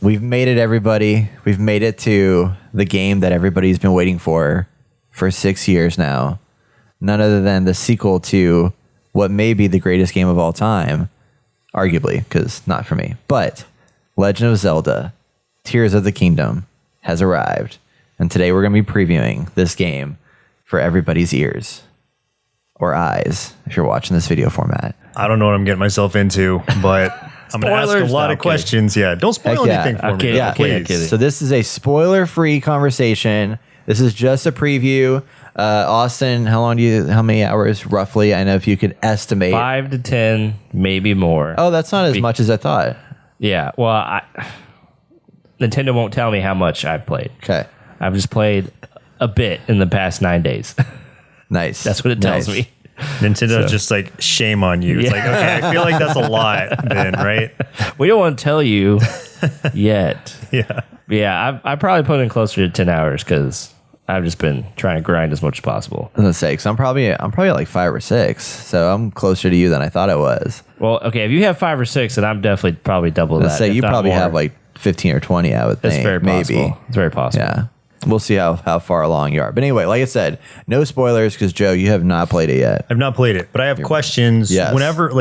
We've made it, everybody. We've made it to the game that everybody's been waiting for 6 years now. None other than the sequel to what may be the greatest game of all time, arguably, because not for me. But Legend of Zelda, Tears of the Kingdom has arrived. And today we're going to be previewing this game for everybody's ears. Or eyes, if you're watching this video format. I don't know what I'm getting myself into, but I'm going to ask a lot of questions. Yeah, don't spoil anything for me. Yeah, please. So this is a spoiler-free conversation. This is just a preview. Austin, how many hours roughly? I know if you could estimate. 5 to 10, maybe more. Oh, that's not as much as I thought. Yeah, well, Nintendo won't tell me how much I've played. Okay. I've just played a bit in the past 9 days. Nice. That's what it tells me. Nintendo's just like, shame on you. It's like, okay, I feel like that's a lot then, right? We don't want to tell you yet. Yeah. Yeah, I probably put in closer to 10 hours because I've just been trying to grind as much as possible. I was gonna say, because I'm probably at like 5 or 6, so I'm closer to you than I thought I was. Well, okay, if you have 5 or 6, then I'm definitely probably double that. Say you probably have like 15 or 20, I would think. It's very possible. Maybe. It's very possible. Yeah. We'll see how far along you are. But anyway, like I said, no spoilers because, Joe, you have not played it yet. I've not played it, but I have questions. Yes. Whenever,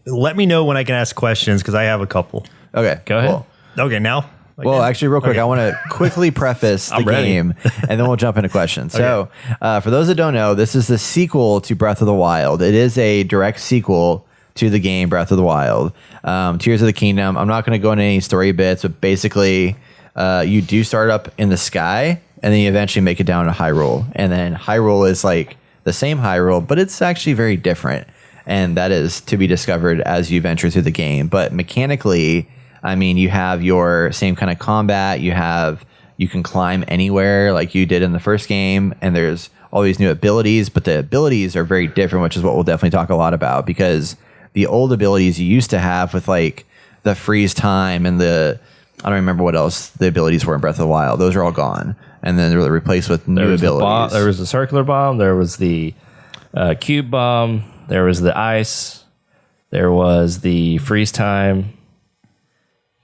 let me know when I can ask questions because I have a couple. Okay. Go ahead. Okay, now? Well, actually, real quick, I want to quickly preface the game, and then we'll jump into questions. So, for those that don't know, this is the sequel to Breath of the Wild. It is a direct sequel to the game Breath of the Wild. Tears of the Kingdom. I'm not going to go into any story bits, but basically, you do start up in the sky, and then you eventually make it down to Hyrule. And then Hyrule is like the same Hyrule, but it's actually very different. And that is to be discovered as you venture through the game. But mechanically, I mean, you have your same kind of combat. You can climb anywhere like you did in the first game, and there's all these new abilities, but the abilities are very different, which is what we'll definitely talk a lot about, because the old abilities you used to have with like the freeze time and I don't remember what else the abilities were in Breath of the Wild. Those are all gone, and then they're replaced with new abilities. There was the circular bomb. There was the cube bomb. There was the ice. There was the freeze time.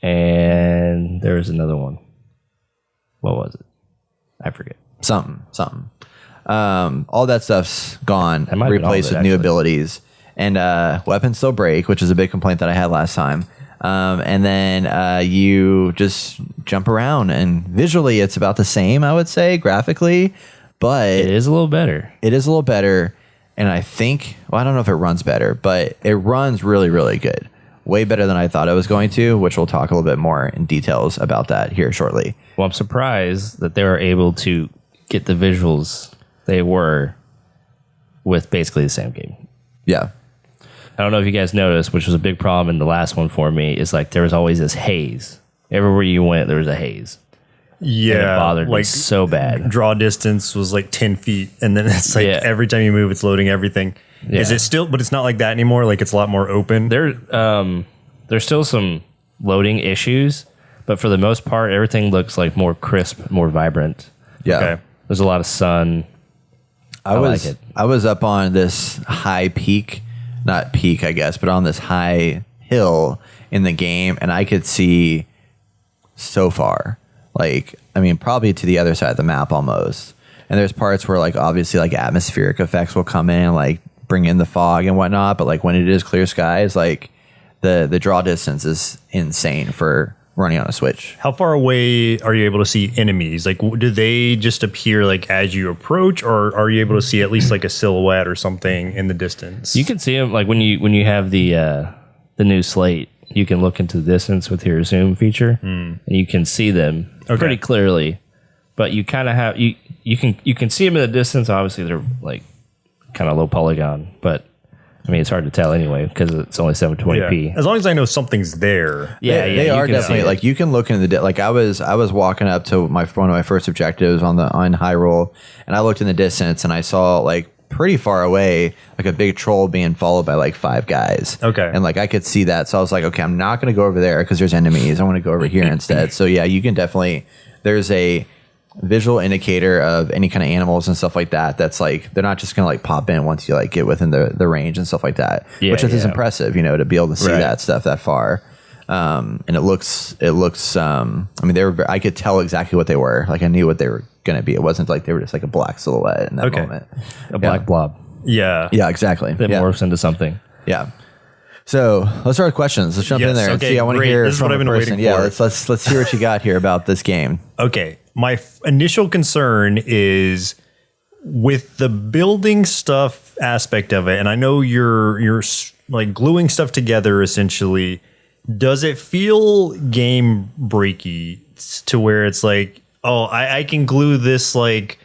And there was another one. What was it? I forget. Something. All that stuff's gone, replaced with new abilities. And weapons still break, which is a big complaint that I had last time. And then you just jump around, and visually it's about the same, I would say, graphically. But it is a little better. It is a little better. And I think, well, I don't know if it runs better, but it runs really, really good. Way better than I thought it was going to, which we'll talk a little bit more in details about that here shortly. Well, I'm surprised that they were able to get the visuals they were with basically the same game. Yeah. I don't know if you guys noticed, which was a big problem in the last one for me, is like there was always this haze. Everywhere you went, there was a haze. Yeah. And it bothered me so bad. Draw distance was like 10 feet, and then it's like every time you move, it's loading everything. Yeah. Is it still, but it's not like that anymore? Like it's a lot more open? There's still some loading issues, but for the most part, everything looks like more crisp, more vibrant. Yeah. Okay. There's a lot of sun. I like it. I was up on this high peak, not peak, I guess, but on this high hill in the game, and I could see so far. Like, I mean, probably to the other side of the map almost. And there's parts where, like, obviously, like, atmospheric effects will come in, like, bring in the fog and whatnot, but like when it is clear skies, like the draw distance is insane for running on a Switch. How far away are you able to see enemies? Like, do they just appear like as you approach, or are you able to see at least like a silhouette or something in the distance? You can see them like when you have the new slate. You can look into the distance with your zoom feature, and you can see them pretty clearly. But you kind of have you can see them in the distance. Obviously, they're like kind of low polygon, but I mean it's hard to tell anyway because it's only 720p. Yeah. As long as I know something's there. They are definitely like you can look in the like I was walking up to one of my first objectives on Hyrule, and I looked in the distance and I saw like pretty far away like a big troll being followed by like 5 guys. Okay, and like I could see that, so I was like, okay, I'm not going to go over there because there's enemies. I want to go over here instead. So yeah, you can definitely. There's a visual indicator of any kind of animals and stuff like that. That's like they're not just gonna like pop in once you like get within the range and stuff like that. Which is impressive, you know, to be able to see that stuff that far. And it looks. I mean, I could tell exactly what they were. Like I knew what they were going to be. It wasn't like they were just like a black silhouette in that moment. A black blob. Yeah. Yeah, exactly. That morphs into something. Yeah. So let's start with questions. Let's jump in there and see. I want to hear from a person. Yeah, let's hear what you got here about this game. Okay. My initial concern is with the building stuff aspect of it, and I know you're like gluing stuff together essentially. Does it feel game breaky to where it's like, oh, I can glue this like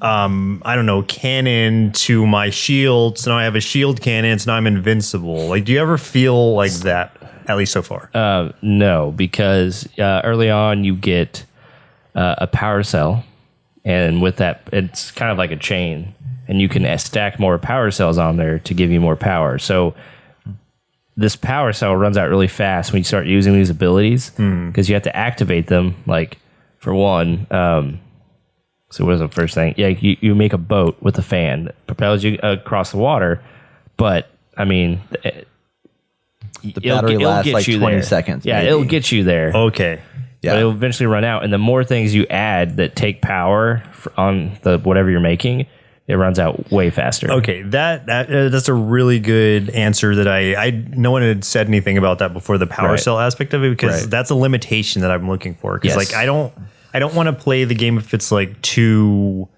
I don't know, cannon to my shield, so now I have a shield cannon, so now I'm invincible. Like, do you ever feel like that, at least so far? No, because early on you get a power cell, and with that, it's kind of like a chain, and you can stack more power cells on there to give you more power. So this power cell runs out really fast when you start using these abilities, because you have to activate them, like, for one... So what was the first thing? Yeah, you make a boat with a fan that propels you across the water, but I mean, the battery lasts like 20 seconds. Yeah, it'll get you there. Okay. Yeah. But it'll eventually run out, and the more things you add that take power on the whatever you're making, it runs out way faster. Okay, that's a really good answer. That I no one had said anything about that before, the power cell aspect of it, because that's a limitation that I'm looking for. Because like I don't want to play the game if it's like too,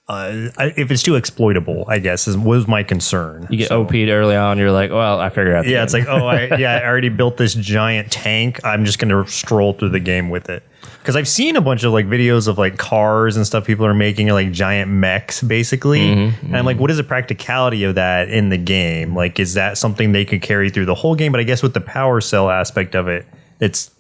if it's too exploitable, I guess was my concern. You get OP'd early on. You're like, well, I figured out. Yeah, it's like, oh, I already built this giant tank. I'm just going to stroll through the game with it. Because I've seen a bunch of like videos of like cars and stuff people are making, like giant mechs, basically. And I'm like, what is the practicality of that in the game? Like, is that something they could carry through the whole game? But I guess with the power cell aspect of it,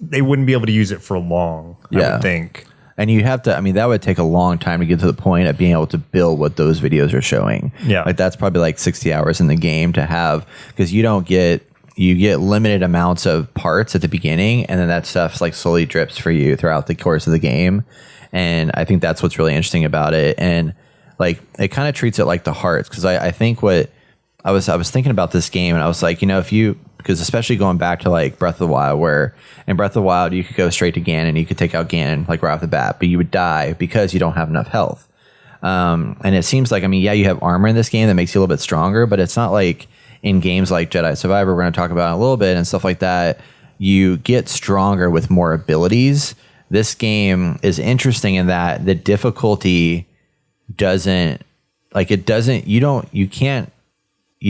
they wouldn't be able to use it for long, I would think. And you have to, I mean, that would take a long time to get to the point of being able to build what those videos are showing. Yeah. Like that's probably like 60 hours in the game to have, because you get limited amounts of parts at the beginning, and then that stuff like slowly drips for you throughout the course of the game. And I think that's what's really interesting about it. And like, it kind of treats it like the hearts. Cause I think what I was thinking about this game, and I was like, because especially going back to like Breath of the Wild, where in Breath of the Wild you could go straight to Ganon, you could take out Ganon like right off the bat, but you would die because you don't have enough health. And it seems like, I mean, yeah, you have armor in this game that makes you a little bit stronger, but it's not like in games like Jedi Survivor, we're going to talk about in a little bit, and stuff like that, you get stronger with more abilities. This game is interesting in that the difficulty you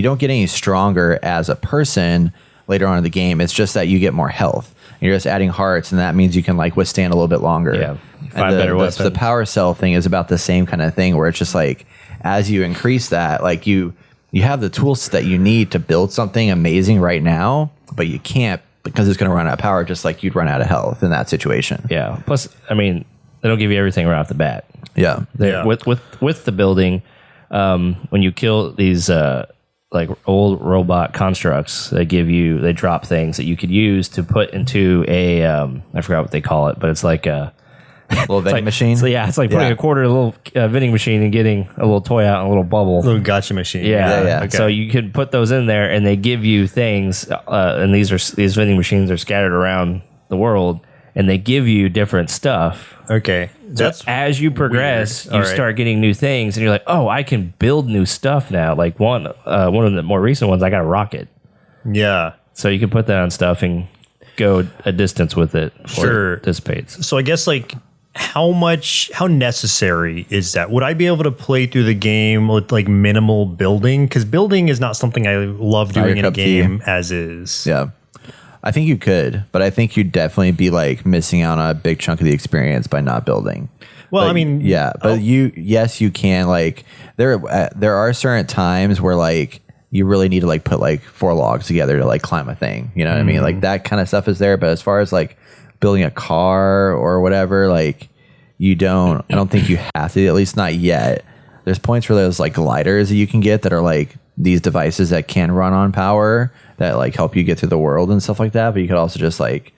don't get any stronger as a person later on in the game. It's just that you get more health. You're just adding hearts, and that means you can like withstand a little bit longer. Yeah, find better weapons. The power cell thing is about the same kind of thing, where it's just like as you increase that, like you have the tools that you need to build something amazing right now, but you can't because it's going to run out of power, just like you'd run out of health in that situation. Yeah. Plus, I mean, they don't give you everything right off the bat. Yeah. With the building, when you kill these like old robot constructs, they drop things that you could use to put into a I forgot what they call it, but it's like a little vending machine. So yeah, it's like putting a quarter in a little vending machine and getting a little toy out in a little bubble. Little gotcha machine. Yeah. Okay. So you could put those in there, and they give you things. And these vending machines are scattered around the world, and they give you different stuff. Okay. That's as you progress, weird. you start getting new things, and you're like, oh, I can build new stuff now. Like one of the more recent ones, I got a rocket. Yeah. So you can put that on stuff and go a distance with it. Sure. It dissipates. So I guess like how necessary is that? Would I be able to play through the game with like minimal building? Because building is not something I love doing in a game as is. Yeah. I think you could, but I think you'd definitely be like missing out on a big chunk of the experience by not building. Well, but, I mean, yeah, but you can like there are certain times where like you really need to like put like 4 logs together to like climb a thing. You know what I mean? Like that kind of stuff is there. But as far as like building a car or whatever, like I don't think you have to, at least not yet. There's points where there's like gliders that you can get that are like these devices that can run on power that like help you get through the world and stuff like that. But you could also just like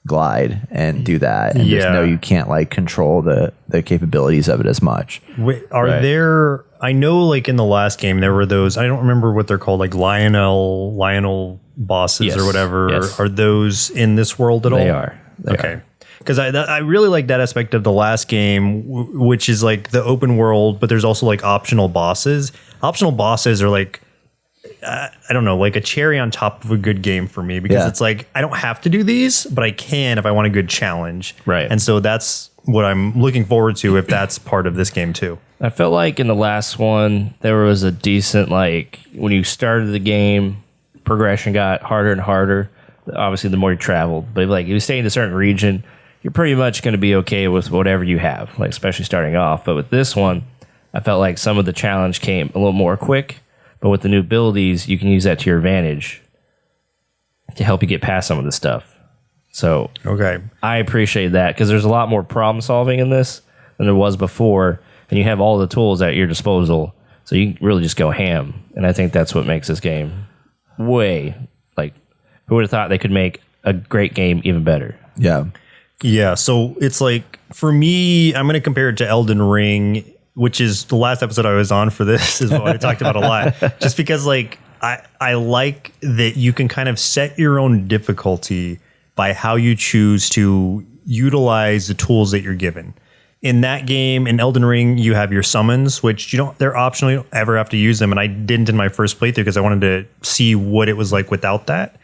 glide and do that, and just know you can't like control the capabilities of it as much. Wait, there? I know, like in the last game, there were those. I don't remember what they're called, like Lionel bosses or whatever. Yes. Are those in this world at all? They are. Okay. Because I really like that aspect of the last game, which is like the open world, but there's also like optional bosses. Optional bosses are like, I don't know, like a cherry on top of a good game for me, because it's like, I don't have to do these, but I can if I want a good challenge. Right. And so that's what I'm looking forward to if that's part of this game too. I felt like in the last one, there was a decent, like, when you started the game, progression got harder and harder. Obviously, the more you traveled. But like, if you stay in a certain region, you're pretty much going to be okay with whatever you have, like especially starting off. But with this one, I felt like some of the challenge came a little more quick. But with the new abilities, you can use that to your advantage to help you get past some of the stuff. So I appreciate that, because there's a lot more problem solving in this than there was before, and you have all the tools at your disposal, so you can really just go ham. And I think that's what makes this game way, like, who would have thought they could make a great game even better? Yeah, so it's like, for me, I'm going to compare it to Elden Ring, which is the last episode I was on for this, is what I talked about a lot. Just because, like, I like that you can kind of set your own difficulty by how you choose to utilize the tools that you're given. In that game, in Elden Ring, you have your summons, which they're optional. You don't ever have to use them. And I didn't in my first playthrough because I wanted to see what it was like without that.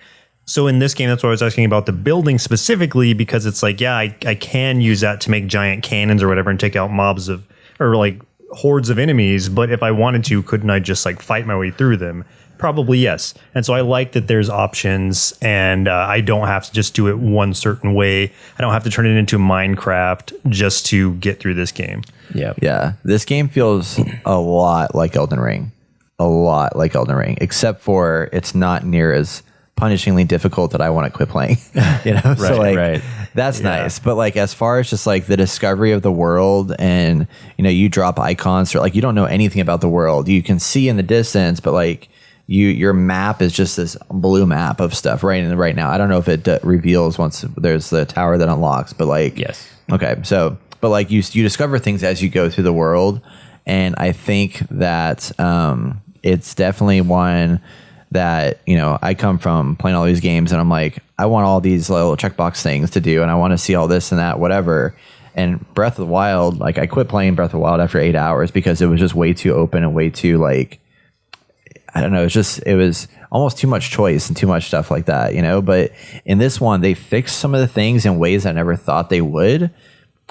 So in this game, that's why I was asking about the building specifically, because it's like, I can use that to make giant cannons or whatever and take out mobs or like hordes of enemies. But if I wanted to, couldn't I just like fight my way through them? Probably yes. And so I like that there's options, and I don't have to just do it one certain way. I don't have to turn it into Minecraft just to get through this game. Yeah. This game feels a lot like Elden Ring. Except for it's not near as punishingly difficult that I want to quit playing. So like that's nice. But like, as far as just like the discovery of the world, and you drop icons, or like you don't know anything about the world. You can see in the distance, but like your map is just this blue map of stuff right now. I don't know if it reveals once there's the tower that unlocks, but like okay. So but like you discover things as you go through the world, and I think that it's definitely one that, I come from playing all these games, and I'm like, I want all these little checkbox things to do, and I want to see all this and that, whatever. And Breath of the Wild, like, I quit playing Breath of the Wild after 8 hours because it was just way too open and way too, like, I don't know, it was almost too much choice and too much stuff like that, But in this one, they fixed some of the things in ways I never thought they would.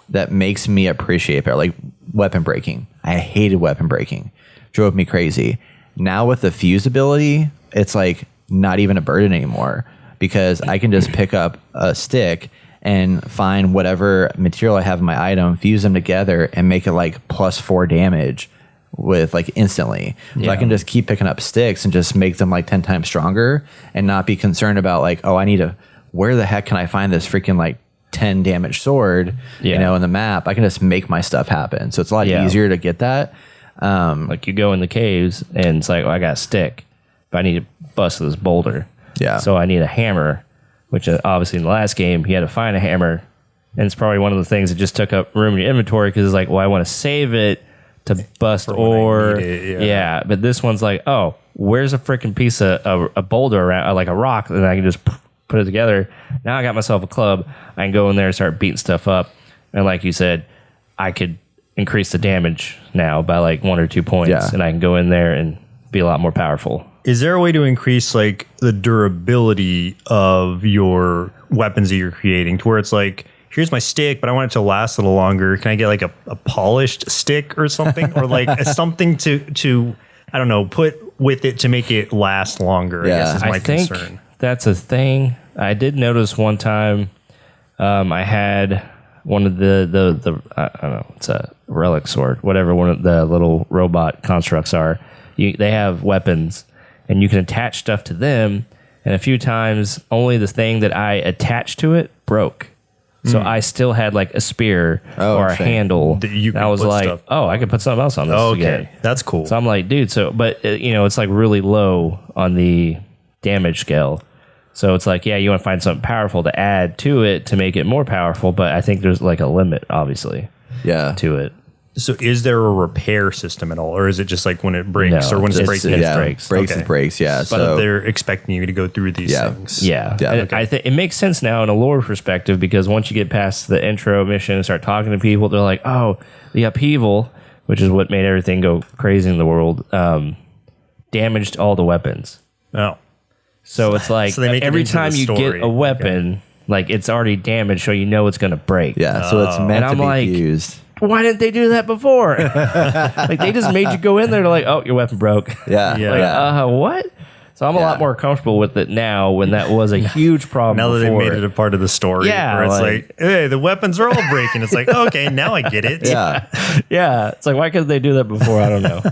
That makes me appreciate better, like weapon breaking. I hated weapon breaking, drove me crazy. Now with the fuse ability, it's like not even a burden anymore, because I can just pick up a stick and find whatever material I have in my item, fuse them together, and make it like +4 damage with like instantly. So I can just keep picking up sticks and just make them like 10 times stronger, and not be concerned about like, where the heck can I find this freaking like 10 damage sword, in the map. I can just make my stuff happen. So it's a lot easier to get that. Like you go in the caves and it's like, I got a stick, but I need to bust this boulder. So I need a hammer, which obviously in the last game, you had to find a hammer. And it's probably one of the things that just took up room in your inventory, because it's like, I want to save it to bust ore. But this one's like, where's a freaking piece of a boulder around, like a rock, and I can just put it together. Now I got myself a club. I can go in there and start beating stuff up. And like you said, I could increase the damage now by like 1 or 2 points, and I can go in there and be a lot more powerful. Is there a way to increase like the durability of your weapons that you're creating, to where it's like, here's my stick, but I want it to last a little longer. Can I get like a polished stick or something, or like something to I don't know, put with it to make it last longer? I guess is my concern. That's a thing. I did notice one time, I had one of the I don't know, it's a relic sword, whatever one of the little robot constructs are. They have weapons, and you can attach stuff to them. And a few times, only the thing that I attached to it broke. So I still had like a spear or a handle. I was like, stuff. I could put something else on this again. That's cool. So I'm like, dude. So, but it's like really low on the damage scale. So it's like, yeah, you want to find something powerful to add to it to make it more powerful, but I think there's like a limit, obviously, to it. So is there a repair system at all, or is it just like when it breaks or when it's breaking? It breaks. Breaks. It breaks. Yeah. But So they're expecting you to go through these things. Yeah. I think it makes sense now in a lore perspective, because once you get past the intro mission and start talking to people, they're like, oh, the upheaval, which is what made everything go crazy in the world, damaged all the weapons. Oh. So it's like So they make it every into time the you story. get a weapon, like it's already damaged, so you know it's going to break. yeah. So it's meant And to I'm be like, fused. Why didn't they do that before? Like they just made you go in there to like, oh, your weapon broke. Yeah. Yeah. Like, what? So I'm a lot more comfortable with it now when that was a huge problem Now that before. they made it a part of the story, Yeah, where it's like- like, hey, the weapons are all breaking. It's like, okay, now I get it. Yeah. Yeah. It's like, why couldn't they do that before? I don't know.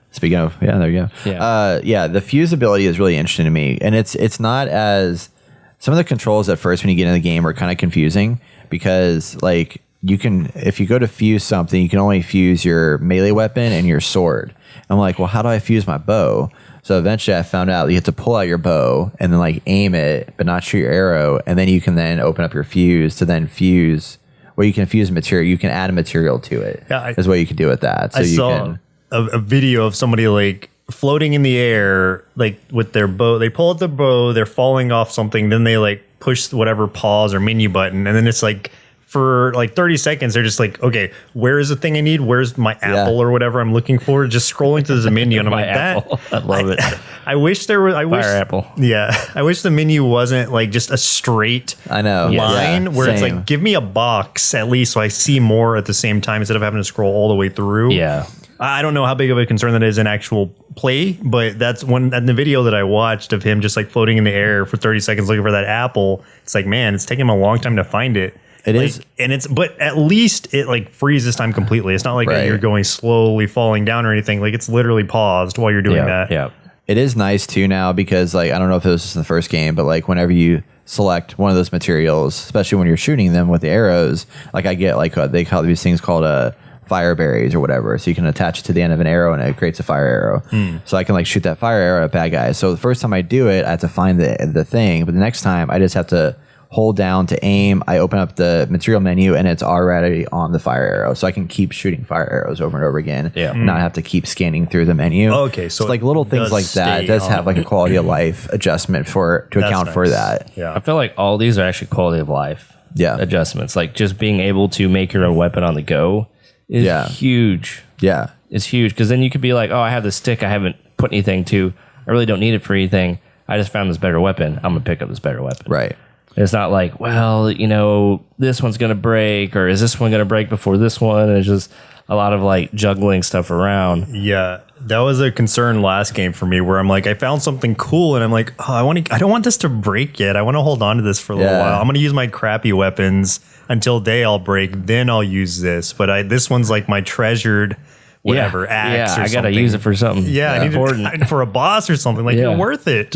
Speaking of, there you go. Yeah. The fuse ability is really interesting to me, and it's not as some of the controls at first when you get in the game are kind of confusing, because like you can, if you go to fuse something, you can only fuse your melee weapon and your sword. I'm like, well, how do I fuse my bow? So eventually I found out you have to pull out your bow and then like aim it, but not shoot your arrow, and then you can then open up your fuse to then fuse. Or you can fuse material. You can add a material to it. Yeah, is what you can do with that. So I you saw can. a video of somebody like floating in the air, like with their bow. They pull out the bow, they're falling off something, then they like push whatever pause or menu button, and then it's like for like 30 seconds, they're just like, okay, where is the thing I need? Where's my apple or whatever I'm looking for? Just scrolling through the menu, and I'm like, apple. I love it. I wish there was. I wish apple. Yeah, I wish the menu wasn't like just a straight I know. line Yeah, where it's same. like, give me a box at least so I see more at the same time instead of having to scroll all the way through. Yeah. I don't know how big of a concern that is in actual play, but that's one in the video that I watched of him just like floating in the air for 30 seconds looking for that apple. It's like, man, it's taking him a long time to find it. It like, is. and it's, but at least it like freezes time completely. It's not like Right. you're going slowly falling down or anything. Like it's literally paused while you're doing that. Yeah. It is nice too now, because like I don't know if it was just in the first game, but like whenever you select one of those materials, especially when you're shooting them with the arrows, like I get like they call these things called fire berries or whatever, so you can attach it to the end of an arrow and it creates a fire arrow. So I can like shoot that fire arrow at bad guys. So the first time I do it, I have to find the thing, but the next time I just have to hold down to aim. I open up the material menu and it's already on the fire arrow, so I can keep shooting fire arrows over and over again. And not have to keep scanning through the menu. Okay, so it's like little things does like that. It does stay have like a quality of life adjustment to account for nice. that. Yeah. I feel like all these are actually quality of life adjustments. Like just being able to make your own weapon on the go is huge. Yeah. It's huge, because then you could be like, oh, I have this stick I haven't put anything to. I really don't need it for anything. I just found this better weapon. I'm going to pick up this better weapon. Right. It's not like, well, you know, this one's going to break, or is this one going to break before this one? And it's just a lot of like juggling stuff around. Yeah, that was a concern last game for me, where I'm like, I found something cool, and I'm like, oh, I don't want this to break yet. I want to hold on to this for a little while. I'm going to use my crappy weapons until they all break. Then I'll use this. But this one's like my treasured whatever axe. Or I got to something. use it for something. Yeah, I need it for a boss or something. Like you're worth it.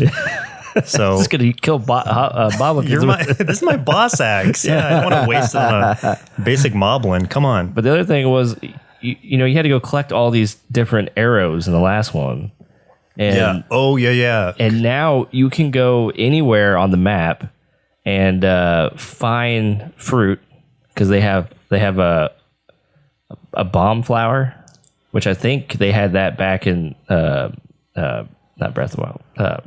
So Just gonna kill Bob. this is my boss axe. Yeah, I don't want to waste it on a basic moblin. Come on. But the other thing was, you know, you had to go collect all these different arrows in the last one. And, Yeah. Oh yeah. And now you can go anywhere on the map and find fruit, because they have a bomb flower, which I think they had that back in not Breath of the Wild.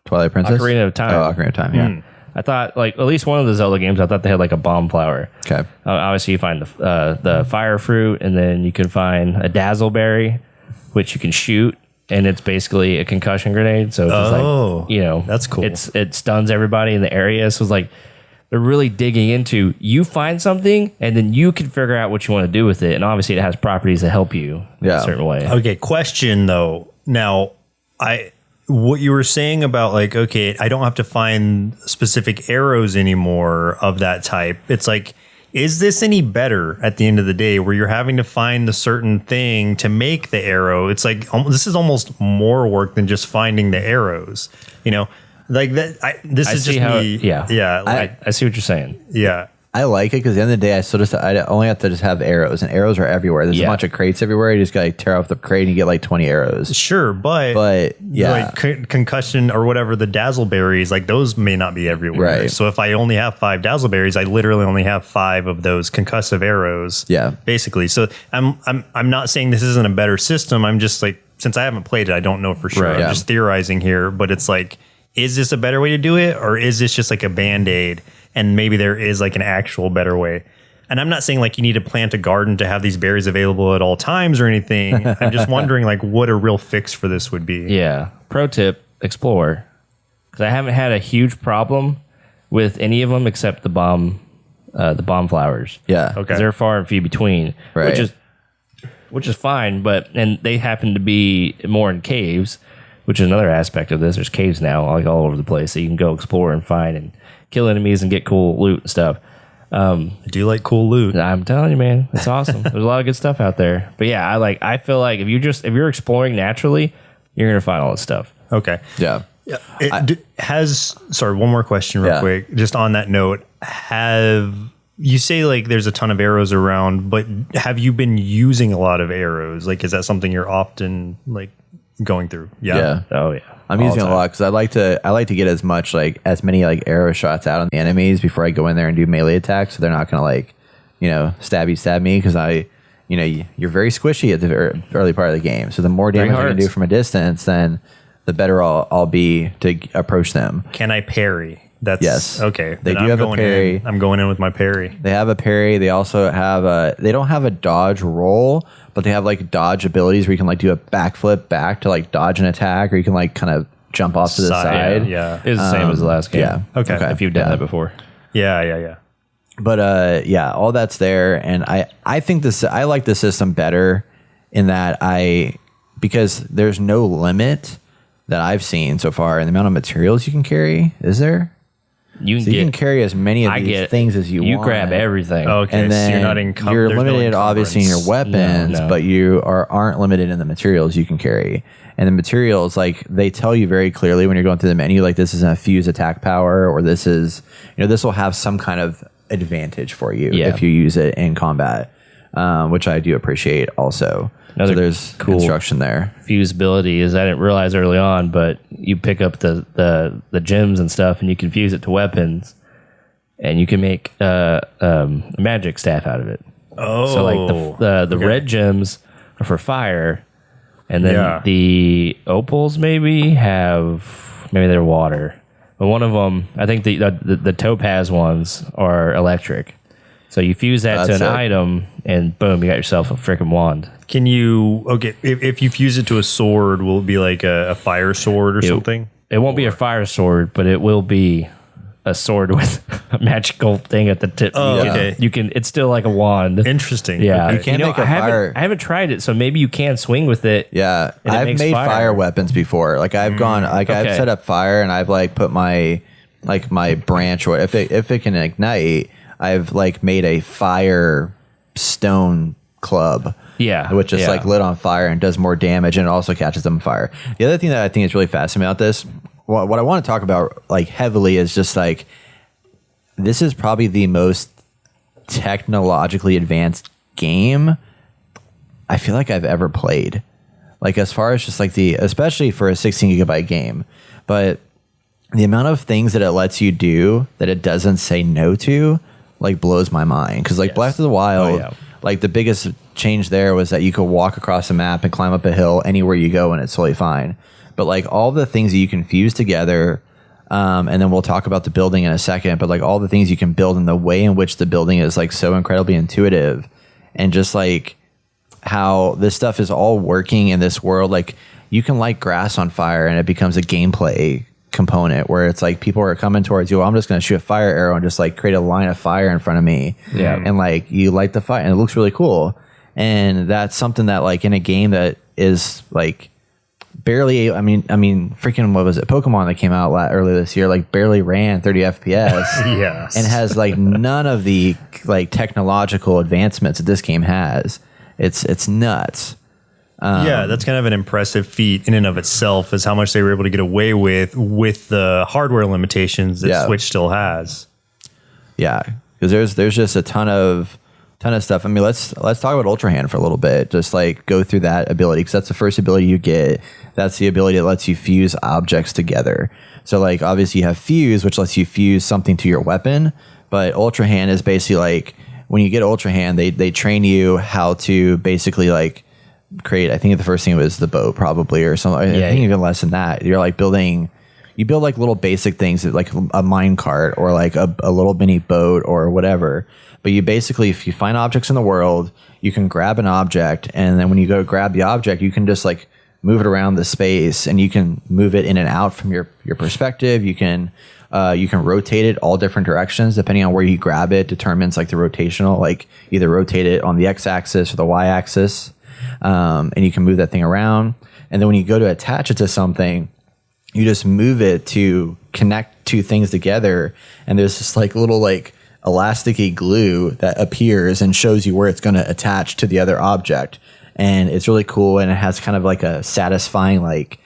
Twilight Princess? Ocarina of Time. Oh, Ocarina of Time, yeah. I thought, like, at least one of the Zelda games, I thought they had like a bomb flower. Okay. Obviously, you find the fire fruit, and then you can find a dazzleberry, which you can shoot, and it's basically a concussion grenade. So it's just like, you know, that's cool. It stuns everybody in the area. So it's like they're really digging into, you find something, and then you can figure out what you want to do with it. And obviously, it has properties that help you in a certain way. Okay, question though. Now, what you were saying about like, okay, I don't have to find specific arrows anymore of that type. It's like, is this any better at the end of the day, where you're having to find a certain thing to make the arrow? It's like, this is almost more work than just finding the arrows, you know, like that. This is just me. Yeah. Like, I see what you're saying. yeah. I like it because at the end of the day, I only have to just have arrows, and arrows are everywhere. There's a bunch of crates everywhere. You just got to tear off the crate and you get like 20 arrows. Sure, but yeah, like concussion or whatever, the dazzleberries, like those may not be everywhere. Right. So if I only have 5 dazzleberries, I literally only have 5 of those concussive arrows. Yeah, basically. So I'm not saying this isn't a better system. I'm just like, since I haven't played it, I don't know for sure. Right. I'm just theorizing here, but it's like, is this a better way to do it, or is this just like a Band-Aid? And maybe there is like an actual better way. And I'm not saying like you need to plant a garden to have these berries available at all times or anything. I'm just wondering like what a real fix for this would be. Yeah. Pro tip, explore. Because I haven't had a huge problem with any of them except the bomb flowers. Yeah. Okay. They're far and few between, Right. which is fine. And they happen to be more in caves, which is another aspect of this. There's caves now like all over the place, so you can go explore and find and kill enemies and get cool loot and stuff. I do like cool loot. I'm telling you, man, it's awesome. There's a lot of good stuff out there. But yeah, I feel like if you're exploring naturally, you're gonna find all this stuff. Okay. yeah. Sorry, one more question real quick. Just on that note, you say like there's a ton of arrows around, but have you been using a lot of arrows? Like, is that something you're often like going through? Yeah. Oh yeah. I'm using a lot because I like to get as many like arrow shots out on the enemies before I go in there and do melee attacks, so they're not gonna like, stab me because you're very squishy at the early part of the game. So the more damage I can do from a distance, then the better I'll be to approach them. Can I parry? Yes. Okay. They do have a parry. I'm going in with my parry. They have a parry. They also have they don't have a dodge roll, but they have like dodge abilities where you can like do a backflip back to like dodge an attack, or you can like kind of jump off to the side. Yeah. It's the same as the last game. Yeah. Okay. If you've done that before. Yeah. But all that's there, and I think I like the system better in that because there's no limit that I've seen so far in the amount of materials you can carry. Is there? You can carry as many of these things as you want. You grab everything. Okay, And then you're limited, obviously, in your weapons, No. but you aren't limited in the materials you can carry. And the materials, like, they tell you very clearly when you're going through the menu, like, this is a fuse attack power, or this is, this will have some kind of advantage for you if you use it in combat, which I do appreciate also. So there's cool instruction there. Fusibility is I didn't realize early on, but you pick up the gems and stuff, and you can fuse it to weapons, and you can make a magic staff out of it. Oh, so like the red gems are for fire, and then the opals maybe they're water. But one of them, I think the topaz ones are electric. So you fuse that to an item, and boom, you got yourself a freaking wand. Can you, if you fuse it to a sword, will it be like a fire sword or something? It won't be a fire sword, but it will be a sword with a magical thing at the tip. Oh, okay. You can. It's still like a wand. Interesting. Yeah. Okay. You can't make a fire. I haven't tried it, so maybe you can swing with it. Yeah. I've made fire weapons before. Like I've I've set up fire, and I've like put my branch, or if it can ignite, I've like made a fire stone club. Yeah. Which is like lit on fire and does more damage, and it also catches them on fire. The other thing that I think is really fascinating about this, what I want to talk about like heavily, is just like, this is probably the most technologically advanced game I feel like I've ever played. Like, as far as just like especially for a 16 gigabyte game, but the amount of things that it lets you do that it doesn't say no to, like, blows my mind. Because like Breath of the Wild, like the biggest change there was that you could walk across the map and climb up a hill anywhere you go, and it's totally fine. But like all the things that you can fuse together, and then we'll talk about the building in a second, but like all the things you can build, and the way in which the building is like so incredibly intuitive, and just like how this stuff is all working in this world. Like, you can light grass on fire and it becomes a gameplay component where it's like people are coming towards you. I'm just going to shoot a fire arrow and just like create a line of fire in front of me. Yeah. And like you light the fire, and it looks really cool. And that's something that like in a game that is like barely, I mean, freaking, what was it? Pokemon that came out earlier this year, like barely ran 30 FPS. Yes. And has like none of the like technological advancements that this game has. It's nuts. Yeah, that's kind of an impressive feat in and of itself, is how much they were able to get away with the hardware limitations that Switch still has. Yeah, because there's just a ton of stuff. I mean, let's talk about Ultrahand for a little bit. Just like go through that ability, because that's the first ability you get. That's the ability that lets you fuse objects together. So like obviously you have fuse, which lets you fuse something to your weapon, but Ultrahand is basically like when you get Ultrahand, they train you how to basically like create. I think the first thing was the boat probably, or something. I think even less than that. You're like you build like little basic things like a mine cart or like a little mini boat or whatever. But you basically, if you find objects in the world, you can grab an object, and then when you go to grab the object, you can just like move it around the space, and you can move it in and out from your perspective. You can rotate it all different directions depending on where you grab it. Determines like the rotational, like either rotate it on the x-axis or the y-axis, and you can move that thing around. And then when you go to attach it to something, you just move it to connect two things together, and there's this like little like elasticy glue that appears and shows you where it's going to attach to the other object. And it's really cool, and it has kind of like a satisfying like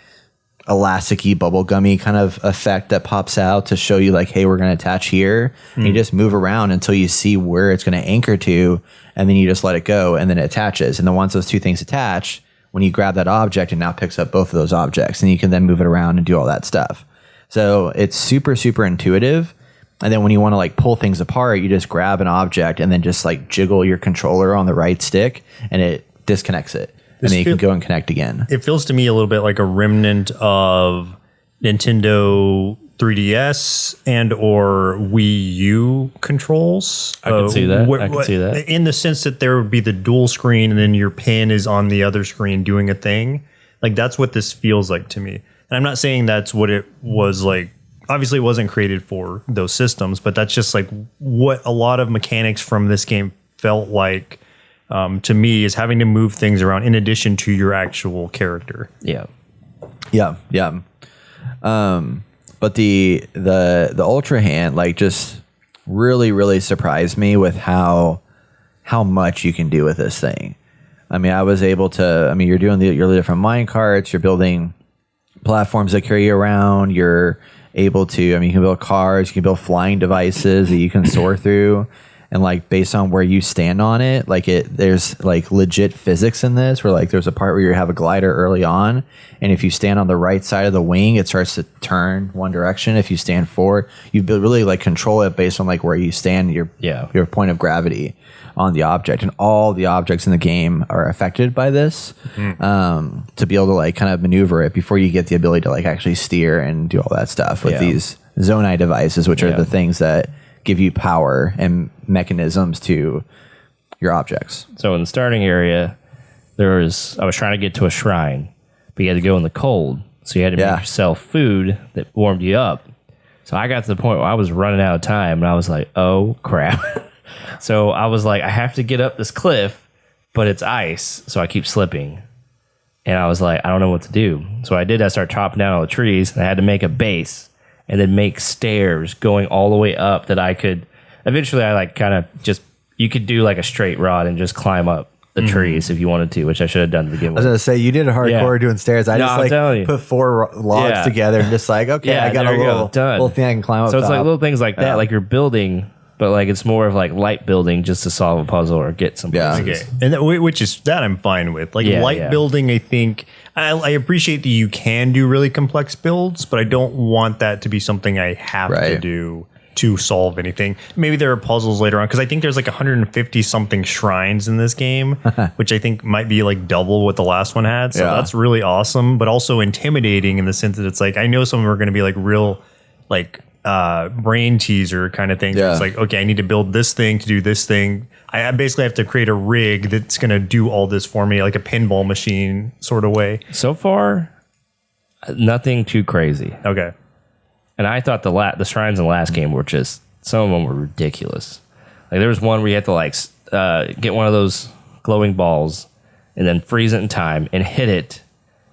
elasticy bubblegummy kind of effect that pops out to show you like, hey, we're going to attach here. And you just move around until you see where it's going to anchor to, and then you just let it go, and then it attaches. And then once those two things attach, when you grab that object, it now picks up both of those objects, and you can then move it around and do all that stuff. So it's super, super intuitive. And then when you want to like pull things apart, you just grab an object and then just like jiggle your controller on the right stick, and it disconnects it. And then you can go and connect again. It feels to me a little bit like a remnant of Nintendo 3DS and or Wii U controls. I can see that. I can see that. In the sense that there would be the dual screen and then your pin is on the other screen doing a thing. Like that's what this feels like to me. And I'm not saying that's what it was like. Obviously, it wasn't created for those systems, but that's just like what a lot of mechanics from this game felt like to me, is having to move things around in addition to your actual character. Yeah. But the Ultrahand like just really, really surprised me with how much you can do with this thing. I mean, I was able to. I mean, you're doing your different mine carts. You're building platforms that carry you around. You're able to. I mean, you can build cars. You can build flying devices that you can soar through. And like based on where you stand on it, like there's like legit physics in this, where like there's a part where you have a glider early on, and if you stand on the right side of the wing, it starts to turn one direction. If you stand forward, you really like control it based on like where you stand, your point of gravity on the object. And all the objects in the game are affected by this, to be able to like kind of maneuver it before you get the ability to like actually steer and do all that stuff with these Zonai devices, which are the things that give you power and mechanisms to your objects. So in the starting area, I was trying to get to a shrine, but you had to go in the cold. So you had to make yourself food that warmed you up. So I got to the point where I was running out of time, and I was like, oh, crap. So I was like, I have to get up this cliff, but it's ice, so I keep slipping. And I was like, I don't know what to do. So I started chopping down all the trees, and I had to make a base and then make stairs going all the way up that I could. Eventually, I like kind of just, you could do like a straight rod and just climb up the trees if you wanted to, which I should have done to begin with. I was going to say, you did a hardcore doing stairs. I just like put 4 logs together and just like, okay, I got a little thing I can climb up. So it's like little things like that, like you're building, but like it's more of like light building just to solve a puzzle or get some places. Okay. And which is that I'm fine with. Like light building, I think I appreciate that you can do really complex builds, but I don't want that to be something I have to do to solve anything. Maybe there are puzzles later on, because I think there's like 150 something shrines in this game, which I think might be like double what the last one had. So that's really awesome, but also intimidating in the sense that it's like, I know some of them are going to be like real like brain teaser kind of things. It's like, okay, I need to build this thing to do this thing. I basically have to create a rig that's going to do all this for me, like a pinball machine sort of way. So far, nothing too crazy. Okay. And I thought the shrines in the last game were just, some of them were ridiculous. Like there was one where you had to like get one of those glowing balls and then freeze it in time and hit it.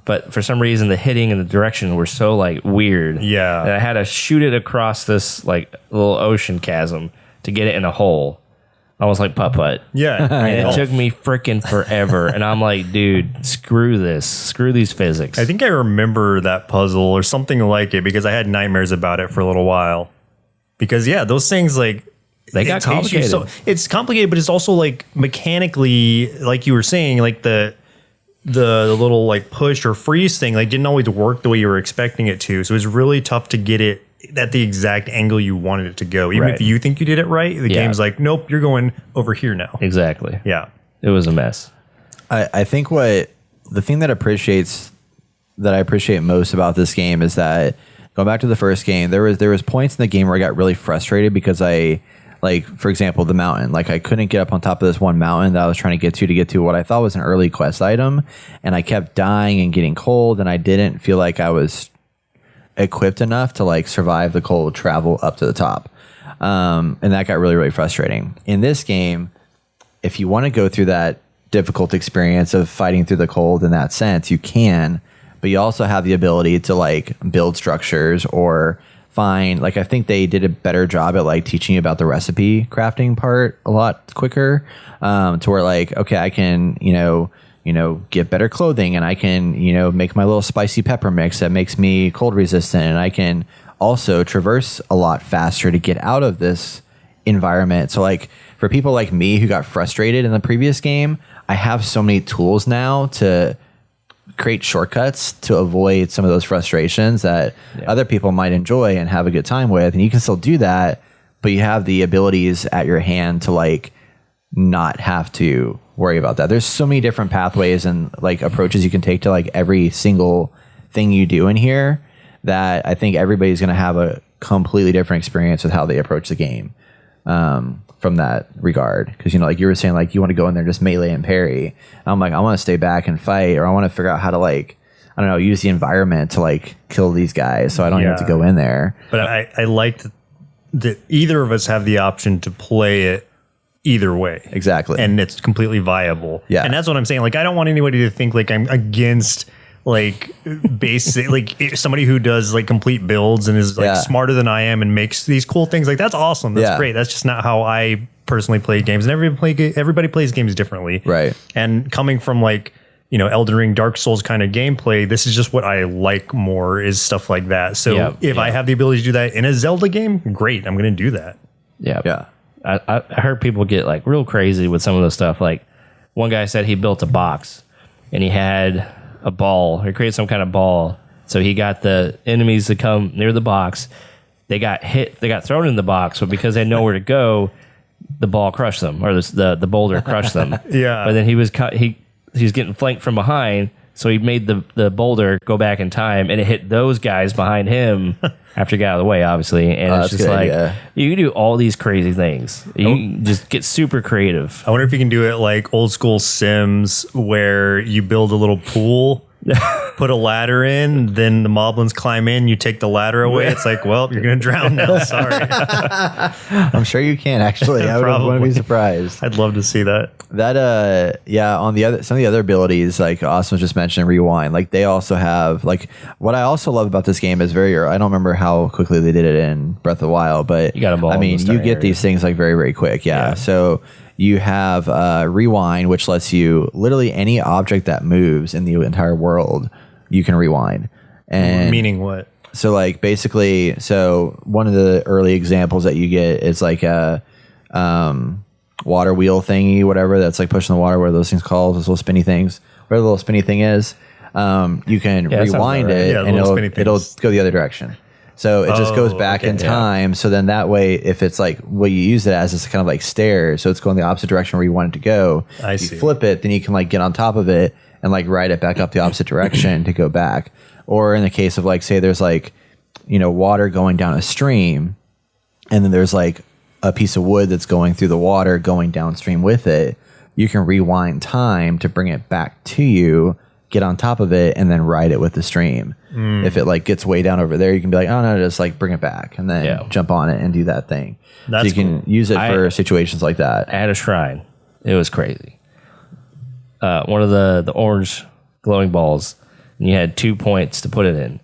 But for some reason, the hitting and the direction were so like weird. Yeah. And I had to shoot it across this like little ocean chasm to get it in a hole. Almost like putt-putt. Yeah. And it took me freaking forever. And I'm like, dude, screw this. Screw these physics. I think I remember that puzzle or something like it because I had nightmares about it for a little while. Because, those things like They got complicated. It's complicated, but it's also like mechanically, like you were saying, like the little like push or freeze thing like didn't always work the way you were expecting it to. So it was really tough to get it at the exact angle you wanted it to go. Even if you think you did it right, the game's like, nope, you're going over here now. Exactly. Yeah. It was a mess. I think the thing that I appreciate most about this game is that going back to the first game, there was points in the game where I got really frustrated because like, for example, the mountain. Like, I couldn't get up on top of this one mountain that I was trying to get to what I thought was an early quest item. And I kept dying and getting cold, and I didn't feel like I was equipped enough to, like, survive the cold travel up to the top. And that got really, really frustrating. In this game, if you want to go through that difficult experience of fighting through the cold in that sense, you can. But you also have the ability to, like, build structures or find, like, I think they did a better job at like teaching you about the recipe crafting part a lot quicker, to where like, okay, I can, get better clothing, and I can, make my little spicy pepper mix that makes me cold resistant, and I can also traverse a lot faster to get out of this environment. So like for people like me who got frustrated in the previous game, I have so many tools now to create shortcuts to avoid some of those frustrations that other people might enjoy and have a good time with. And you can still do that, but you have the abilities at your hand to like not have to worry about that. There's so many different pathways and like approaches you can take to like every single thing you do in here that I think everybody's going to have a completely different experience with how they approach the game. From that regard, because like you were saying, like you want to go in there and just melee and parry. And I'm like, I want to stay back and fight, or I want to figure out how to like, I don't know, use the environment to like kill these guys, so I don't even have to go in there. But I like that either of us have the option to play it either way. Exactly, and it's completely viable. Yeah, and that's what I'm saying. Like I don't want anybody to think like I'm against like basic like somebody who does like complete builds and is like smarter than I am and makes these cool things. Like that's awesome. That's great. That's just not how I personally play games. And everybody plays games differently. Right. And coming from like, Elden Ring, Dark Souls kind of gameplay, this is just what I like more is stuff like that. So if I have the ability to do that in a Zelda game, great. I'm going to do that. Yeah. Yeah. I heard people get like real crazy with some of the stuff. Like one guy said he built a box and he had a ball, or create some kind of ball. So he got the enemies to come near the box. They got hit. They got thrown in the box, but because they had nowhere to go, the ball crushed them, or the boulder crushed them. Yeah. But then he was getting flanked from behind, so he made the boulder go back in time, and it hit those guys behind him after he got out of the way, obviously. And it's just like you can do all these crazy things. You can just get super creative. I wonder if you can do it like old school Sims, where you build a little pool, put a ladder in, then the moblins climb in, you take the ladder away. It's like, well, you're going to drown now. Sorry. I'm sure you can, actually. I wouldn't be surprised. I'd love to see that. That on some of the other abilities, like Austin was just mentioning, rewind, like they also have like, what I also love about this game is I don't remember how quickly they did it in Breath of the Wild, but you got a ball, you get these things like very, very quick. Yeah. So you have rewind, which lets you literally any object that moves in the entire world, you can rewind. And meaning what? So like basically, so one of the early examples that you get is like a water wheel thingy, whatever, that's like pushing the water. What are those things called? Those little spinny things. Whatever the little spinny thing is, you can rewind it, and it'll go the other direction. So it just goes back in time. So then that way, if it's like what you use it as, it's kind of like stairs. So it's going the opposite direction where you want it to go. You flip it, then you can like get on top of it and like ride it back up the opposite direction to go back. Or in the case of like, say there's like, water going down a stream, and then there's like a piece of wood that's going through the water going downstream with it. You can rewind time to bring it back to you, get on top of it, and then ride it with the stream. If it like gets way down over there, you can be like, oh no, just like bring it back and then jump on it and do that thing. So you can use it for situations like that. At a shrine, it was crazy. One of the orange glowing balls, and you had 2 points to put it in,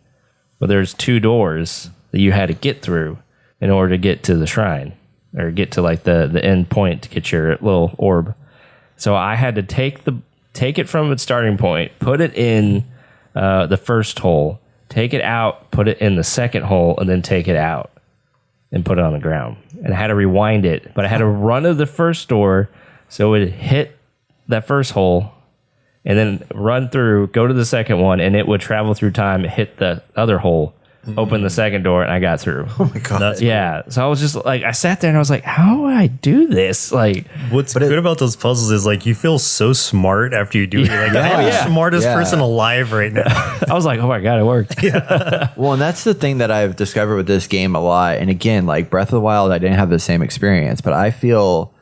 but there's 2 doors that you had to get through in order to get to the shrine, or get to like the end point to get your little orb. So I had to take it from its starting point, put it in the first hole, take it out, put it in the second hole, and then take it out. and put it on the ground. And I had to rewind it, but I had to run to the first door so it would hit that first hole and then run through, go to the second one, and it would travel through time, hit the other hole, open the second door, and I got through. Oh my god! Yeah, so I was just like, I sat there and I was like, how would I do this? Like, what's good about those puzzles is like you feel so smart after you do it. You're like, I'm the smartest person alive right now. I was like, oh my god, it worked. Well, and that's the thing that I've discovered with this game a lot. And again, like Breath of the Wild, I didn't have the same experience, but I feel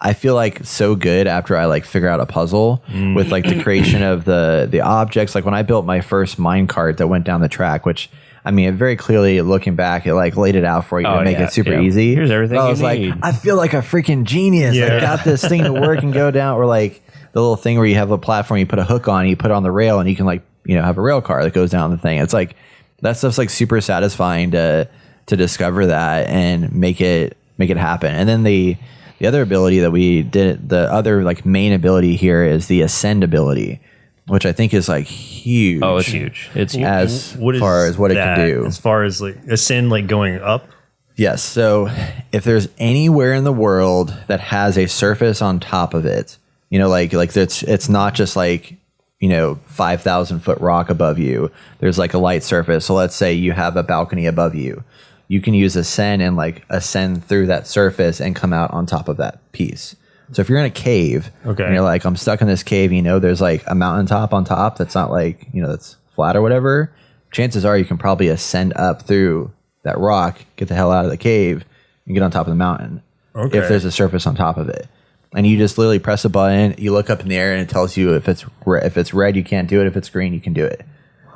like so good after I like figure out a puzzle with like the creation of the objects. Like when I built my first minecart that went down the track, which I mean, very clearly looking back, it like laid it out for you to make it super easy. Here's everything I was you like, need. I feel like a freaking genius. I got this thing to work and go down. Or like the little thing where you have a platform, you put a hook on, you put it on the rail, and you can like, you know, have a rail car that goes down the thing. It's like that stuff's like super satisfying to discover that and make it happen. And then the other ability that we did, the other like main ability here is the ascend ability, which I think is like huge. Oh, it's huge. It's huge. As far as what it can do. As far as like ascend, like going up. Yes. So if there's anywhere in the world that has a surface on top of it, you know, like it's not just like, you know, 5,000 foot rock above you. There's like a light surface. So let's say you have a balcony above you. You can use ascend and like ascend through that surface and come out on top of that piece. So if you're in a cave and you're like, I'm stuck in this cave, you know, there's like a mountaintop on top that's not like, you know, that's flat or whatever. Chances are you can probably ascend up through that rock, get the hell out of the cave, and get on top of the mountain. Okay. If there's a surface on top of it. And you just literally press a button, you look up in the air, and it tells you if it's red, you can't do it. If it's green, you can do it.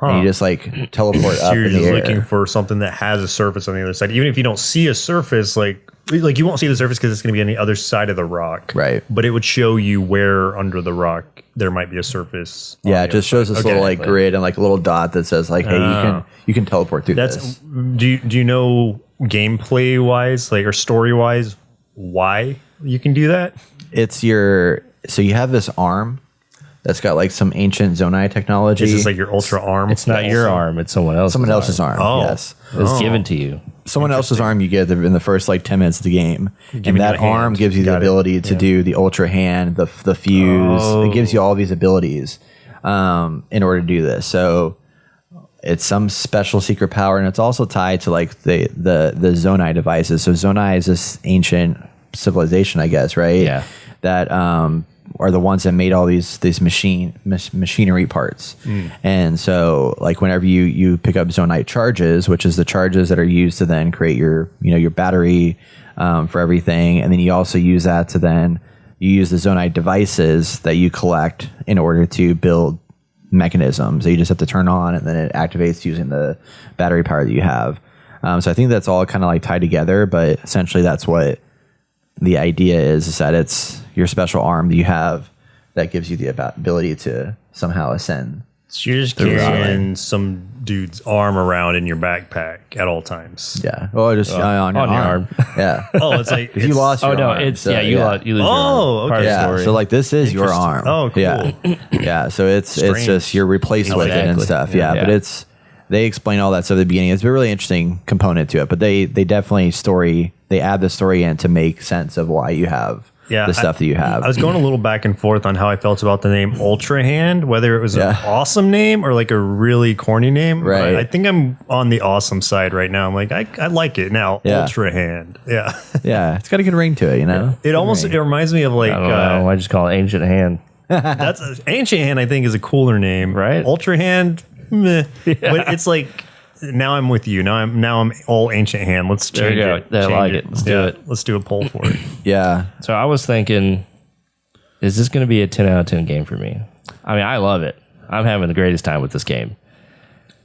And you just like teleport up So you're in the just air. looking for something that has a surface on the other side. Even if you don't see a surface, like you won't see the surface because it's going to be on the other side of the rock. Right. But it would show you where under the rock there might be a surface. Yeah, it just shows this little like grid and like a little dot that says like, hey, you can teleport through this. Do you know gameplay wise, like or story wise, why you can do that? It's so you have this arm that's got like some ancient Zonai technology. Is this like your ultra arm? It's not your arm. It's someone else's. Someone else's arm. Oh. Yes. It's given to you. Someone else's arm you get in the first like 10 minutes of the game. And that arm gives you the ability to do the Ultrahand, the fuse. It gives you all these abilities in order to do this. So it's some special secret power, and it's also tied to like the Zonai devices. So Zonai is this ancient civilization, I guess, right? Yeah. That are the ones that made all these machinery parts. And so like whenever you pick up Zonite charges, which is the charges that are used to then create your battery for everything, and then you also use that to then you use the Zonite devices that you collect in order to build mechanisms that you just have to turn on, and then it activates using the battery power that you have. So I think that's all kind of like tied together, but essentially that's what the idea is that it's your special arm that you have that gives you the ability to somehow ascend. So you're just carrying some dude's arm around in your backpack at all times. Yeah. Well, just on your arm. Yeah. Oh, it's like you lost your arm. It's so, you lose your arm. Part of the Yeah. story. So like this is your arm. Oh, cool. Yeah. Yeah. So it's just you're replaced with it and Exactly. stuff. Yeah. But they explain all that stuff at the beginning. It's a really interesting component to it, but they definitely they add the story in to make sense of why you have the stuff that you have. I was going a little back and forth on how I felt about the name Ultrahand, whether it was an awesome name or like a really corny name. Right. I think I'm on the awesome side right now. I'm like, I like it now. Yeah. Ultrahand. Yeah. Yeah. It's got a good ring to it, you know? It reminds me of like, I don't know. I just call it Ancient Hand. that's Ancient Hand, I think is a cooler name. Right. Ultrahand, meh. But it's like, now I'm with you. Now I'm all Ancient Hand. Let's change There you it. go. I Change like it. Let's do it. Let's do a poll for it. Yeah. So I was thinking, is this going to be a 10 out of 10 game for me? I mean, I love it. I'm having the greatest time with this game.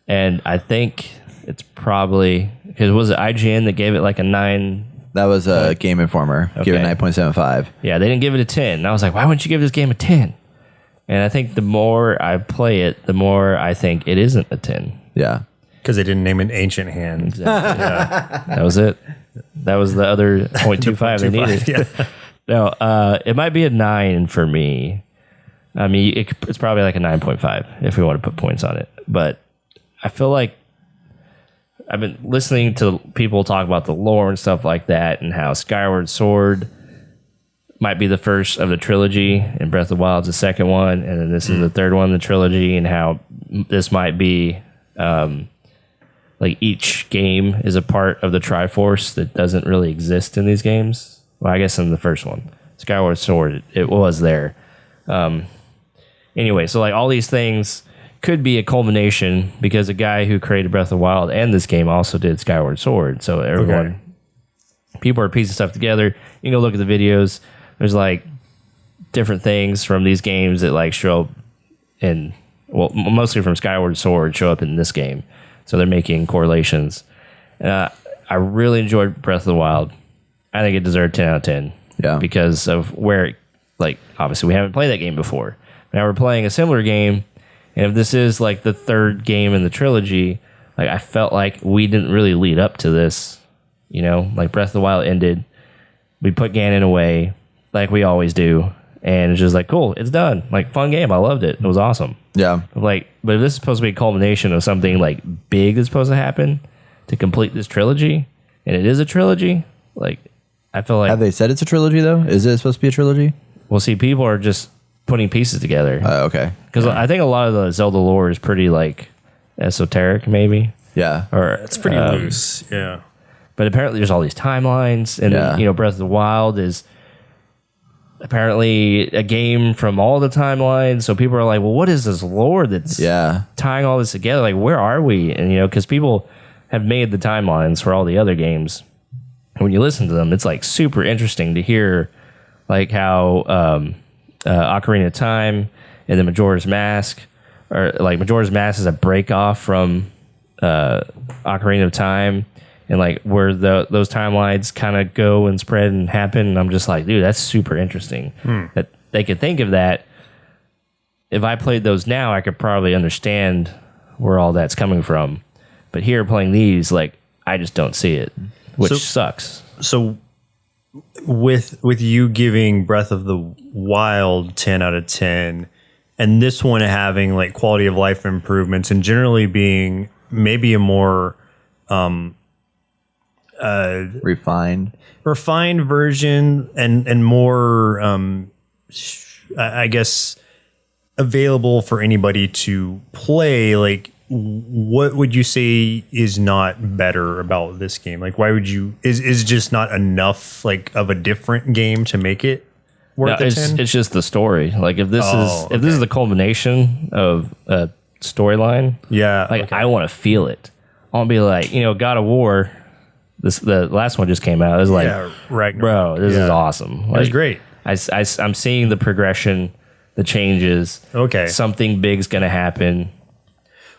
And I think it's probably, because was it IGN that gave it like a 9? That was a Game Informer. Give it 9.75. Yeah, they didn't give it a 10. And I was like, why wouldn't you give this game a 10? And I think the more I play it, the more I think it isn't a 10. Yeah. Because they didn't name an Ancient Hand. Exactly. That was it. That was the other 0.25 they needed. Yeah. No, it might be a 9 for me. I mean, it's probably like a 9.5 if we want to put points on it. But I feel like I've been listening to people talk about the lore and stuff like that, and how Skyward Sword might be the first of the trilogy, and Breath of the Wild is the second one, and then this is the third one in the trilogy, and how this might be like each game is a part of the Triforce that doesn't really exist in these games. Well, I guess in the first one, Skyward Sword, it was there. Anyway, so like all these things could be a culmination, because a guy who created Breath of the Wild and this game also did Skyward Sword. So everyone, people are piecing stuff together. You can go look at the videos. There's like different things from these games that like show up in, well, mostly from Skyward Sword show up in this game. So they're making correlations. I really enjoyed Breath of the Wild. I think it deserved 10 out of 10. Yeah. Because of where, like, obviously we haven't played that game before. Now we're playing a similar game. And if this is like the third game in the trilogy, like I felt like we didn't really lead up to this. You know, like Breath of the Wild ended. We put Ganon away, like we always do. And it's just like, cool, it's done. Like, fun game. I loved it. It was awesome. Yeah. Like, but if this is supposed to be a culmination of something like big that's supposed to happen to complete this trilogy, and it is a trilogy, like, I feel like. Have they said it's a trilogy, though? Is it supposed to be a trilogy? Well, see, people are just putting pieces together. Okay. Because I think a lot of the Zelda lore is pretty, like, esoteric, maybe. Yeah. Or It's pretty loose. Yeah. But apparently there's all these timelines, and, you know, Breath of the Wild is apparently a game from all the timelines. So people are like, well, what is this lore that's tying all this together? Like, where are we? And, you know, because people have made the timelines for all the other games. And when you listen to them, it's like super interesting to hear like how Ocarina of Time and the Majora's Mask, or like Majora's Mask is a break off from Ocarina of Time, and like where those timelines kind of go and spread and happen. And I'm just like, dude, that's super interesting. That they could think of that. If I played those now, I could probably understand where all that's coming from. But here, playing these, like, I just don't see it, which sucks. So with you giving Breath of the Wild 10 out of 10, and this one having like quality of life improvements, and generally being maybe a more refined version, and more I guess available for anybody to play, like, what would you say is not better about this game? Like, why would you, is just not enough like of a different game to make it worth No, 10? it's just the story. Like, if this if this is the culmination of a storyline, like I want to feel it. I want to be like, you know, God of War. The last one just came out. It was like, Ragnarok. Bro, this is awesome. Like, it was great. I'm seeing the progression, the changes. Okay, something big's gonna happen.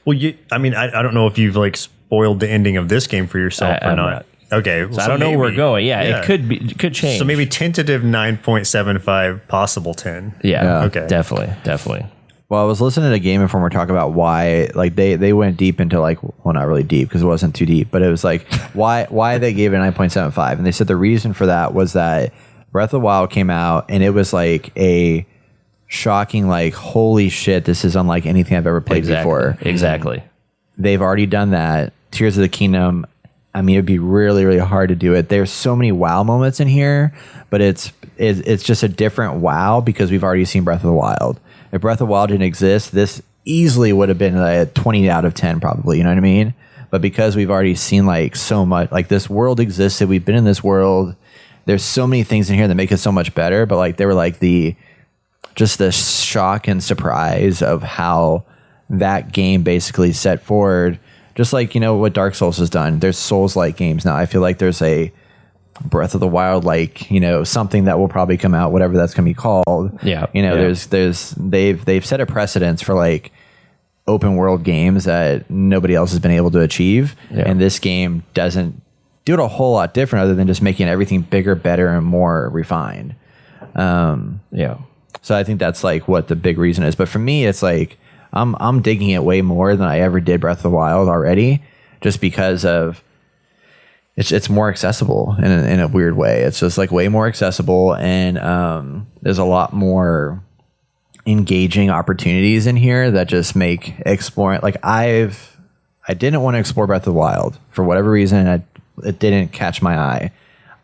Well, I mean, I don't know if you've like spoiled the ending of this game for yourself or not. Okay, so I don't know where we're going. It could change. So maybe tentative 9.75, possible 10. Yeah. Okay. Definitely. Well, I was listening to Game Informer talk about why, like, they went deep into, like, well, not really deep because it wasn't too deep, but it was like why they gave it 9.75, and they said the reason for that was that Breath of the Wild came out and it was like a shocking, like, holy shit, this is unlike anything I've ever played before. Exactly. They've already done that. Tears of the Kingdom, I mean, it'd be really, really hard to do it. There's so many wow moments in here, but it's just a different wow because we've already seen Breath of the Wild. If Breath of the Wild didn't exist, this easily would have been a 20 out of 10 probably, you know what I mean? But because we've already seen like so much, like this world existed, we've been in this world, there's so many things in here that make it so much better, but like they were like just the shock and surprise of how that game basically set forward, just like, you know, what Dark Souls has done. There's Souls-like games now. I feel like there's a Breath of the Wild, like, you know, something that will probably come out, whatever that's going to be called. Yeah. You know, they've set a precedence for like open world games that nobody else has been able to achieve. Yeah. And this game doesn't do it a whole lot different other than just making everything bigger, better, and more refined. So I think that's like what the big reason is. But for me, it's like I'm digging it way more than I ever did Breath of the Wild already, just because of it's more accessible in a weird way. It's just like way more accessible, and there's a lot more engaging opportunities in here that just make exploring. Like I've I didn't want to explore Breath of the Wild for whatever reason. It didn't catch my eye.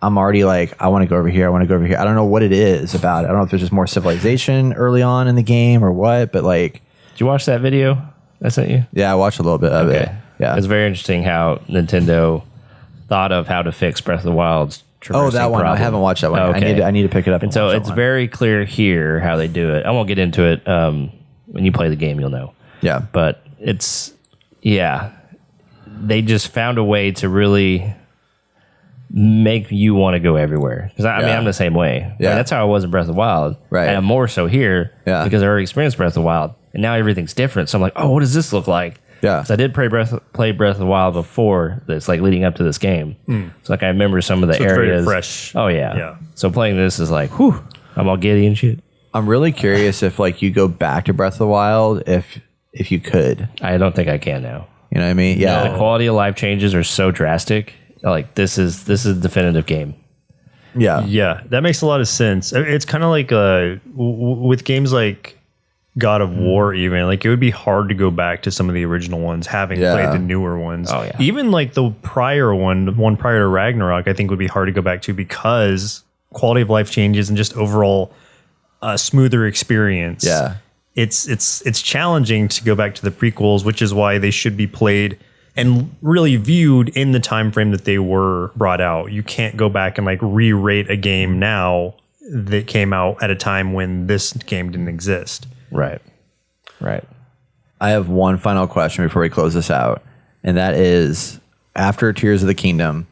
I'm already like, I want to go over here. I want to go over here. I don't know what it is about it. I don't know if there's just more civilization early on in the game or what, but like. Did you watch that video I sent you? Yeah, I watched a little bit of it. Yeah. It's very interesting how Nintendo thought of how to fix Breath of the Wild's Oh, that one. I haven't watched that one. Okay. I need to pick it up. And so it's very clear here how they do it. I won't get into it. When you play the game, you'll know. Yeah. But they just found a way to really make you want to go everywhere. Because I mean, I'm the same way. Yeah. That's how I was in Breath of the Wild. Right. And I'm more so here because I already experienced Breath of the Wild. And now everything's different. So I'm like, oh, what does this look like? Yeah. Because I did play Breath of the Wild before this, like leading up to this game. So like I remember some of the areas. Very fresh. Oh, yeah. So playing this is like, whew, I'm all giddy and shit. I'm really curious if like you go back to Breath of the Wild, if you could. I don't think I can now. You know what I mean? Yeah. No, the quality of life changes are so drastic. Like this is a definitive game. Yeah. Yeah, that makes a lot of sense. It's kind of like with games like God of War, even like it would be hard to go back to some of the original ones, having played the newer ones. Oh, yeah. Even like the prior one, the one prior to Ragnarok, I think would be hard to go back to because quality of life changes and just overall smoother experience. Yeah. It's challenging to go back to the prequels, which is why they should be played and really viewed in the time frame that they were brought out. You can't go back and like re-rate a game now that came out at a time when this game didn't exist. Right. I have one final question before we close this out, and that is, after Tears of the Kingdom,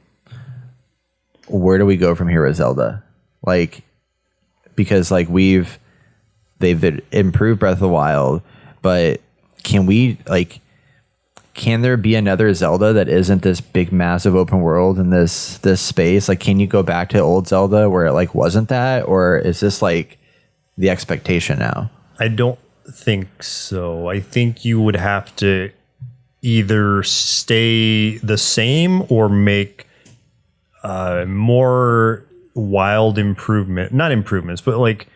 where do we go from here with Zelda? Like, because like they've improved Breath of the Wild, but can there be another Zelda that isn't this big massive open world in this space? Like, can you go back to old Zelda where it like wasn't that, or is this like the expectation now? I don't think so. I think you would have to either stay the same or make more wild not improvements, but like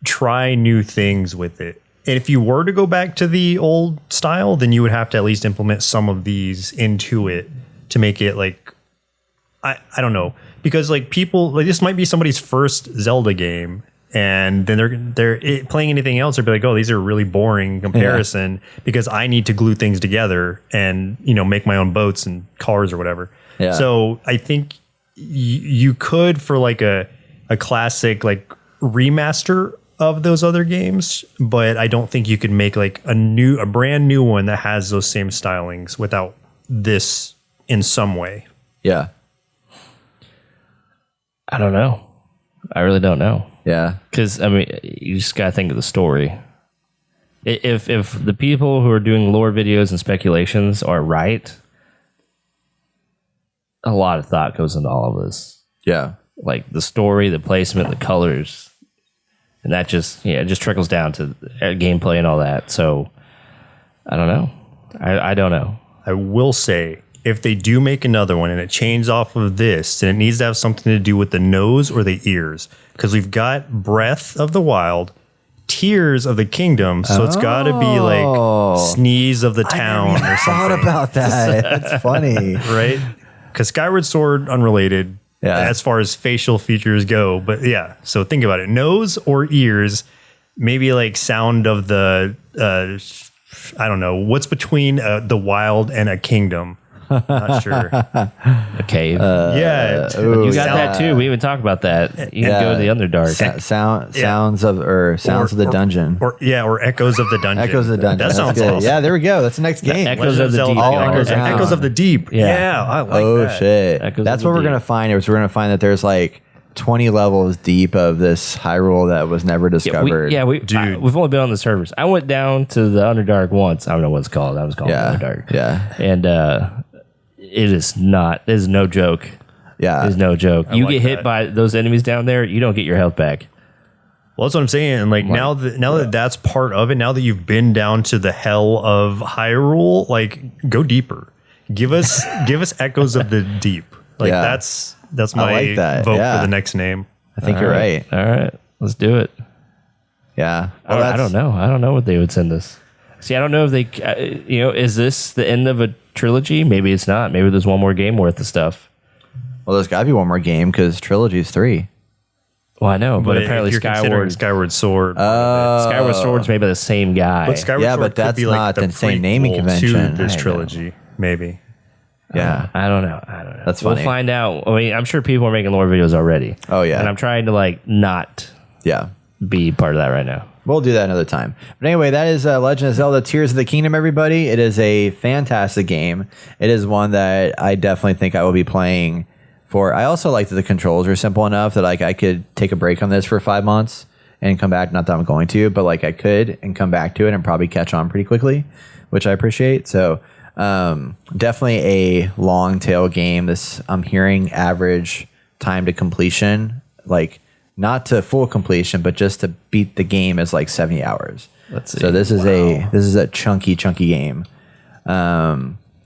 try new things with it. And if you were to go back to the old style, then you would have to at least implement some of these into it to make it like, I don't know, because like people, like this might be somebody's first Zelda game, and then they're playing anything else, they'll be like, oh, these are really boring in comparison because I need to glue things together and, you know, make my own boats and cars or whatever. Yeah. So I think you could, for like a classic like remaster of those other games, but I don't think you could make like a brand new one that has those same stylings without this in some way. Yeah. I don't know. I really don't know. Yeah. Because, I mean, you just got to think of the story. If the people who are doing lore videos and speculations are right, a lot of thought goes into all of this. Yeah. Like the story, the placement, the colors. And that just trickles down to gameplay and all that. So, I don't know. I don't know. I will say, if they do make another one and it changes off of this, then it needs to have something to do with the nose or the ears. Because we've got Breath of the Wild, Tears of the Kingdom, so it's got to be like Sneeze of the Town or something. I thought about that. That's funny. Right? Because Skyward Sword, unrelated as far as facial features go. But yeah, so think about it. Nose or ears, maybe like sound of the, I don't know, what's between the wild and a kingdom. Not sure. A cave. You got that too. We even talked about that. You can go to the Underdark. Sounds of the dungeon. Or Echoes of the Dungeon. Echoes of the Dungeon. That sounds good. awesome. Yeah, there we go. That's the next game. Echoes of the Deep. Echoes of the Deep. Yeah, I like that. Oh shit. That's what we're gonna find. We're gonna find that there's like 20 levels deep of this Hyrule that was never discovered. We've only been on the servers. I went down to the Underdark once. I don't know what it's called. I was called Underdark. Yeah. And it is no joke. Yeah. It is no joke. You get hit by those enemies down there, you don't get your health back. Well, that's what I'm saying. Like now that that's part of it, now that you've been down to the hell of Hyrule, like go deeper. Give us Echoes of the Deep. Like that's my vote for the next name. I think you're right. All right. Let's do it. Yeah. Well, I don't know. I don't know what they would send us. See, I don't know if they, is this the end of a trilogy. Maybe it's not. Maybe there's one more game worth of stuff. Well, there's got to be one more game because trilogy is 3. Well, I know, but apparently Skyward Sword. Skyward Sword's maybe the same guy. But Skyward Sword but that's could be not like the same naming prequel convention. to this trilogy, maybe. Yeah. I don't know. That's funny. We'll find out. I mean, I'm sure people are making lore videos already. Oh, yeah. And I'm trying to like not be part of that right now. We'll do that another time. But anyway, that is Legend of Zelda Tears of the Kingdom, everybody. It is a fantastic game. It is one that I definitely think I will be playing for. I also like that the controls are simple enough that like I could take a break on this for 5 months and come back. Not that I'm going to, but like I could and come back to it and probably catch on pretty quickly, which I appreciate. So definitely a long tail game. This I'm hearing average time to completion, like not to full completion, but just to beat the game is like 70 hours. Let's see. So this is a chunky game.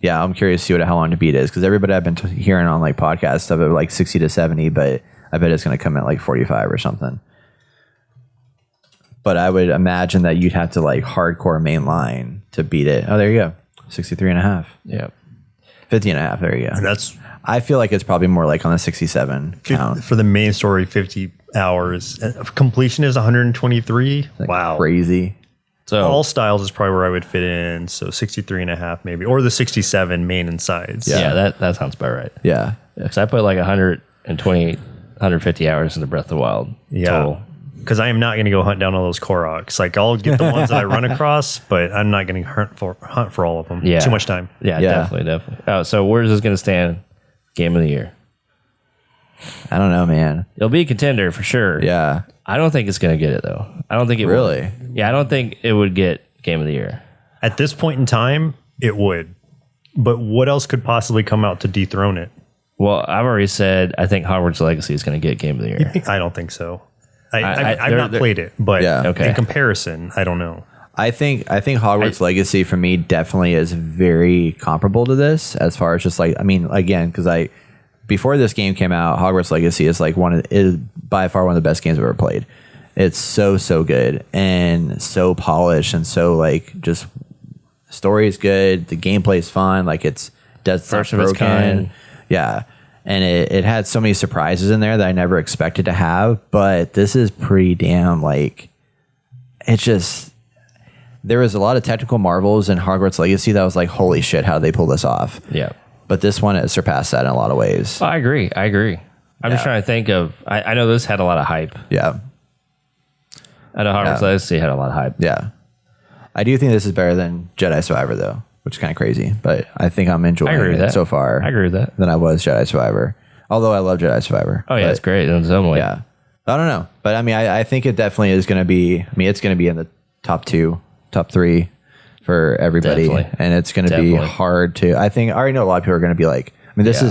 Yeah, I'm curious to see how long to beat is because everybody I've been hearing on like podcasts stuff of like 60 to 70, but I bet it's going to come in like 45 or something. But I would imagine that you'd have to like hardcore mainline to beat it. Oh, there you go. 63 and a half. Yep. 50 and a half. There you go. And that's I feel like it's probably more like on the 67 count. for the main story, 50 hours. Completion is 123. Like wow. Crazy. So All styles is probably where I would fit in. So 63 and a half maybe. Or the 67 main and sides. yeah, that sounds about right. Yeah. Because I put like 120, 150 hours into Breath of the Wild total. Because I am not going to go hunt down all those Koroks. Like I'll get the ones that I run across, but I'm not going to hunt for all of them. Yeah. Too much time. Yeah, definitely. Oh, so where's this going to stand? Game of the year. I don't know, man. It'll be a contender for sure. Yeah. I don't think it's going to get it though. I don't think it Really? would. Yeah, I don't think it would get Game of the Year. At this point in time, it would. But what else could possibly come out to dethrone it? Well, I've already said I think Hogwarts Legacy is going to get Game of the Year. I don't think so. I- I've not played it, but Yeah. in comparison, I don't know. I think Hogwarts Legacy for me definitely is very comparable to this as far as just like, I mean, again, because before this game came out, Hogwarts Legacy is like is by far one of the best games I've ever played. It's so good and so polished and so like just story is good. The gameplay is fun. Like it's First of its kind. Yeah. And it had so many surprises in there that I never expected to have. But this is pretty damn like it's just there was a lot of technical marvels in Hogwarts Legacy that was like, holy shit, how did they pull this off? Yeah. But this one has surpassed that in a lot of ways. Oh, I agree. I'm just trying to think of. I know this had a lot of hype. Yeah. I know Hogwarts Legacy had a lot of hype. Yeah. I do think this is better than Jedi Survivor, though, which is kind of crazy. But I think I'm enjoying it so far. I agree with that. Than I was Jedi Survivor. Although I love Jedi Survivor. Oh, yeah, but, it's great in its own way. Yeah. I don't know. But I mean, I think it definitely is going to be, it's going to be in the top 2, top 3 for everybody. Definitely. And it's going to be hard to, I already know a lot of people are going to be like, I mean, this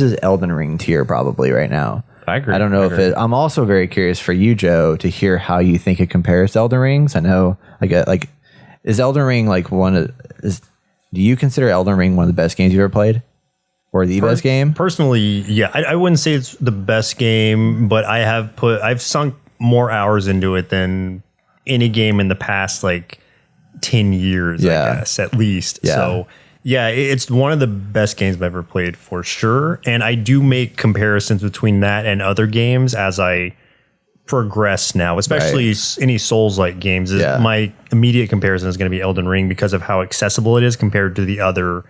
is Elden Ring tier probably right now. I agree. I don't know if I'm also very curious for you, Joe, to hear how you think it compares to Elden Rings. I know, like, is Elden Ring like do you consider Elden Ring one of the best games you've ever played? Or the best game? Personally, yeah. I wouldn't say it's the best game, but I've sunk more hours into it than any game in the past, like, 10 years, I guess, at least. Yeah. So, yeah, it's one of the best games I've ever played for sure. And I do make comparisons between that and other games as I progress now, especially any Souls-like games. My immediate comparison is going to be Elden Ring because of how accessible it is compared to the other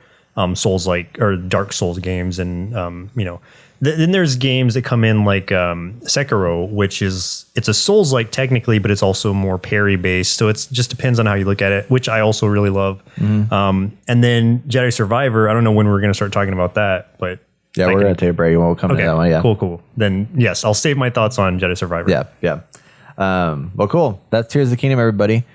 Souls-like or Dark Souls games. And, then there's games that come in like Sekiro, which it's a Souls-like technically, but it's also more parry-based. So it just depends on how you look at it, which I also really love. And then Jedi Survivor, I don't know when we're going to start talking about that, but yeah, we're going to take a break and we'll come to that one. Yeah. Cool. Then yes, I'll save my thoughts on Jedi Survivor. Yeah. Well, cool. That's Tears of the Kingdom, everybody.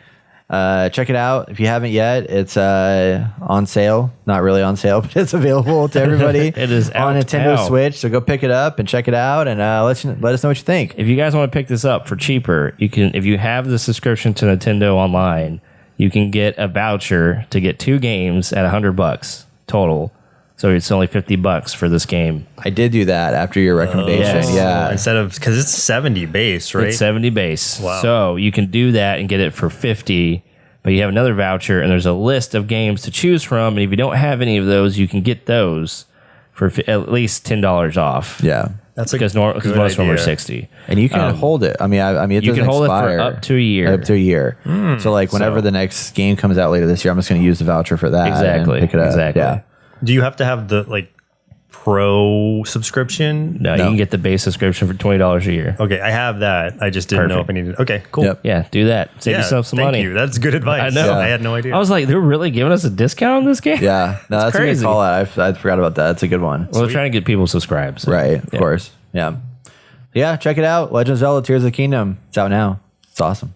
Check it out if you haven't yet. It's on sale. Not really on sale, but it's available to everybody. It is on Nintendo Switch. So go pick it up and check it out, and let us know what you think. If you guys want to pick this up for cheaper, you can. If you have the subscription to Nintendo Online, you can get a voucher to get 2 games at $100 total. So it's only $50 for this game. I did do that after your recommendation. Yeah. Instead of, because it's 70 base, right? It's 70 base. Wow. So you can do that and get it for 50 But you have another voucher, and there's a list of games to choose from. And if you don't have any of those, you can get those for at least $10 off. Yeah. That's because most of them are $60. And you can hold it. I mean, it you can doesn't hold expire it for up to a year. Up to a year. So like whenever the next game comes out later this year, I'm just going to use the voucher for that. Exactly. And pick it up. Exactly. Yeah. Do you have to have the like pro subscription? No, you can get the base subscription for $20 a year. Okay, I have that. I just didn't know if I needed. Okay, cool. Yep. Yeah, do that. Save yourself some money. Thank you. That's good advice. I know. I had no idea. I was like, they're really giving us a discount on this game? Yeah. No, that's crazy. a good call out. I forgot about that. That's a good one. Well, we're trying to get people subscribed. So. Right. Of course. Yeah. Yeah. Check it out. Legend of Zelda Tears of the Kingdom. It's out now. It's awesome.